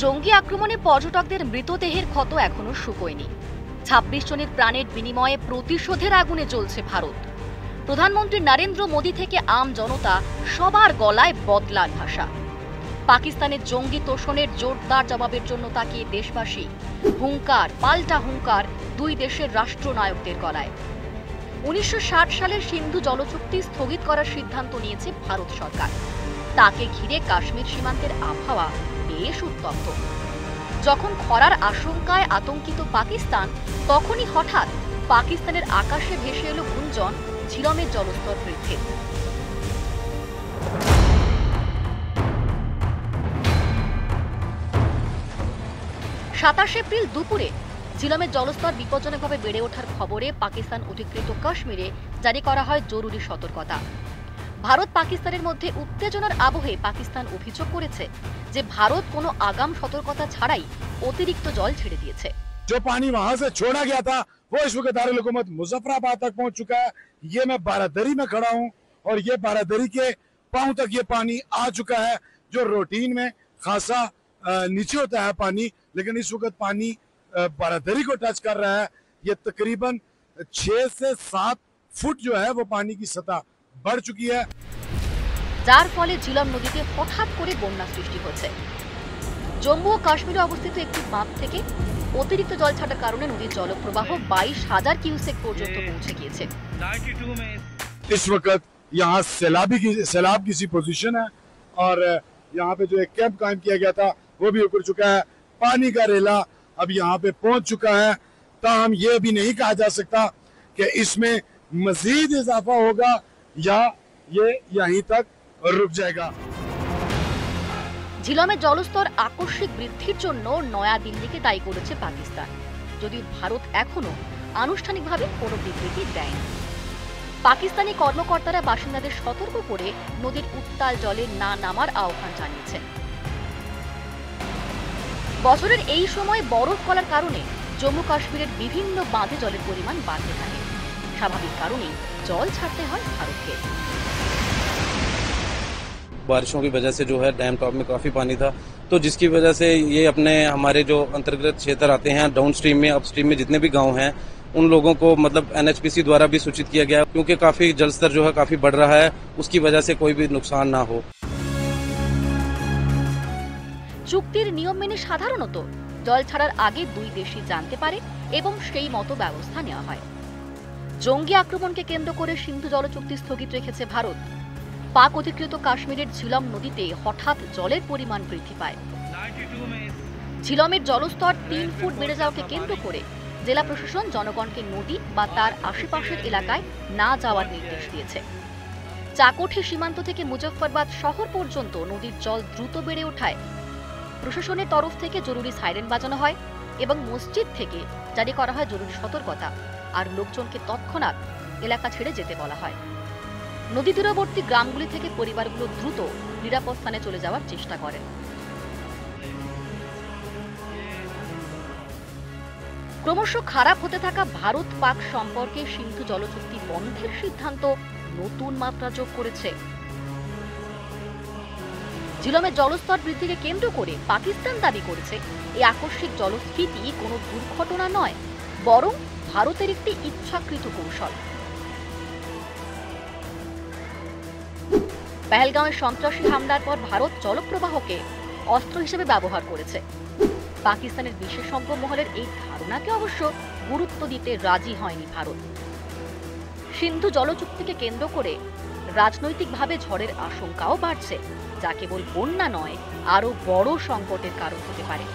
জঙ্গি আক্রমণে পর্যটকদের মৃতদেহের ক্ষত এখনো শুকোয়নি। ২৬ জনের প্রাণের বিনিময়ে প্রতিশোধের আগুনে জ্বলছে ভারত। প্রধানমন্ত্রী নরেন্দ্র মোদী থেকে আম জনতা সবার গলায় বদলার ভাষা। পাকিস্তানের জঙ্গি তোষণের জোরদার জবাবের জন্য তাকিয়ে দেশবাসী। হুঙ্কার পাল্টা হুঙ্কার দুই দেশের রাষ্ট্রনায়কদের গলায়। ১৯৬০ সালের সিন্ধু জলচুক্তি স্থগিত করার সিদ্ধান্ত নিয়েছে ভারত সরকার। তাকে ঘিরে কাশ্মীর সীমান্তের আবহাওয়া বেশ উত্তপ্ত। যখন খরার আশঙ্কায় আতঙ্কিত পাকিস্তান, তখনই হঠাৎ পাকিস্তানের আকাশে ভেসে এলো গুঞ্জন ঝিলমের জলস্তর বৃদ্ধির। এপ্রিল দুপুরে ঝিলমের জলস্তর বিপজ্জনকভাবে বেড়ে ওঠার খবরে পাকিস্তান অধিকৃত কাশ্মীরে জারি করা হয় জরুরি সতর্কতা। ভারত পাকিস্তানের মধ্যে উত্তেজনার আবহে পাকিস্তান অভিযোগ করেছে যে ভারত কোনো আগাম সতর্কতা ছাড়াই অতিরিক্ত জল ছেড়ে দিয়েছে। जो पानी वहां से छोड़ा गया था वो इस वक्त दारुल हुकूमत मुजफ्फराबाद तक पहुंच चुका है। ये मैं बारादरी में खड़ा हूं और ये बारादरी के पांव तक ये पानी आ चुका है, जो रूटीन में खासा नीचे होता है पानी, लेकिन इस वक्त पानी बारादरी को टच कर रहा है। ये तकरीबन 6 से 7 फुट जो है वो पानी की सतह बढ़ चुकी है, যার ফলে ঝিলম নদীতে হঠাৎ করে বন্যা সৃষ্টি হচ্ছে। জম্মু ও কাশ্মীরে অবস্থিত একটি বাঁধ থেকে অতিরিক্ত জল ছাড়ার কারণে নদীর জলপ্রবাহ 22,000 কিউসেক পর্যন্ত পৌঁছে গিয়েছে। इस वक्त यहाँ सैलाब की सी पोजीशन है और यहाँ पे जो एक कैंप कायम किया गया था वो भी उतर चुका है। पानी का रेला अब यहाँ पे पहुंच चुका है। ताहम ये भी नहीं कहा जा सकता कि इसमें मजीद इजाफा होगा या ये यहीं तक रुक जाएगा। ঝিলমের জলস্তর আকস্মিক বৃদ্ধির জন্য নয়াদিল্লিকে দায়ী করেছে পাকিস্তান, যদিও ভারত এখনো আনুষ্ঠানিকভাবে কোনো বিবৃতি দেয়নি। পাকিস্তানি কর্মকর্তারা বাসিন্দাদের সতর্ক করে নদীর উত্তাল জলে না নামার আহ্বান জানিয়েছেন। বছরের এই সময় বরফ গলার কারণে জম্মু কাশ্মীরের বিভিন্ন বাঁধে জলের পরিমাণ বাড়তে থাকে। স্বাভাবিক কারণেই জল ছাড়তে হয় ভারতকে। बारिशों की वजह से जो है डैम टॉप में काफी पानी था, तो जिसकी वजह से ये अपने हमारे जो अंतर्गत क्षेत्र आते हैं डाउन स्ट्रीम में, अप स्ट्रीम में जितने भी गांव हैं उन लोगों को मतलब NHPC द्वारा भी सूचित किया गया, क्योंकि काफी जलस्तर जो है काफी बढ़ रहा है, उसकी वजह से कोई भी नुकसान ना हो। চুক্তির নিয়ম মেনে সাধারণত জল ছাড়ার আগে দুই দেশই জানতে পারে এবং সেই মতো ব্যবস্থা নেওয়া হয়। জঙ্গি আক্রমণকে কেন্দ্র করে সিন্ধু জলচুক্তি স্থগিত রেখেছে ভারত। পাক অধিকৃত কাশ্মীরের ঝিলম নদীতে হঠাৎ জলের পরিমাণ বৃদ্ধি পায়। ঝিলমের জলস্তর ৩ ফুট বেড়ে যাওয়াকে কেন্দ্র করে জেলা প্রশাসন জনগণকে নদী বা তার আশেপাশের এলাকায় না যাওয়ার নির্দেশ দিয়েছে। চাকোঠি সীমান্ত থেকে মুজফ্ফরবাদ শহর পর্যন্ত নদীর জল দ্রুত বেড়ে ওঠায় প্রশাসনের তরফ থেকে জরুরি সাইরেন বাজানো হয় এবং মসজিদ থেকে জারি করা হয় জরুরি সতর্কতা, আর লোকজনকে তৎক্ষণাৎ এলাকা ছেড়ে যেতে বলা হয়। নদী তীরবর্তী গ্রামগুলি থেকে পরিবারগুলো দ্রুত নিরাপদ স্থানে চলে যাওয়ার চেষ্টা করেন। ক্রমশ খারাপ হতে থাকা ভারত পাক সম্পর্কে সিন্ধু জলচুক্তি বন্ধের সিদ্ধান্ত নতুন মাত্রা যোগ করেছে। ঝিলমের জলস্তর বৃদ্ধিকে কেন্দ্র করে পাকিস্তান দাবি করেছে এই আকস্মিক জলস্ফীতি কোনো দুর্ঘটনা নয়, বরং ভারতের একটি ইচ্ছাকৃত কৌশল। পেহেলগাঁওয়ের সন্ত্রাসী হামলার পর ভারত জলপ্রবাহকে অস্ত্র হিসেবে ব্যবহার করেছে। পাকিস্তানের বিশেষজ্ঞ মহলের এই ধারণাকে অবশ্য গুরুত্ব দিতে রাজি হয়নি ভারত। সিন্ধু জলচুক্তিকে কেন্দ্র করে রাজনৈতিকভাবে ঝড়ের আশঙ্কাও বাড়ছে, যা কেবল বন্যা নয় আরও বড় সংকটের কারণ হতে পারে।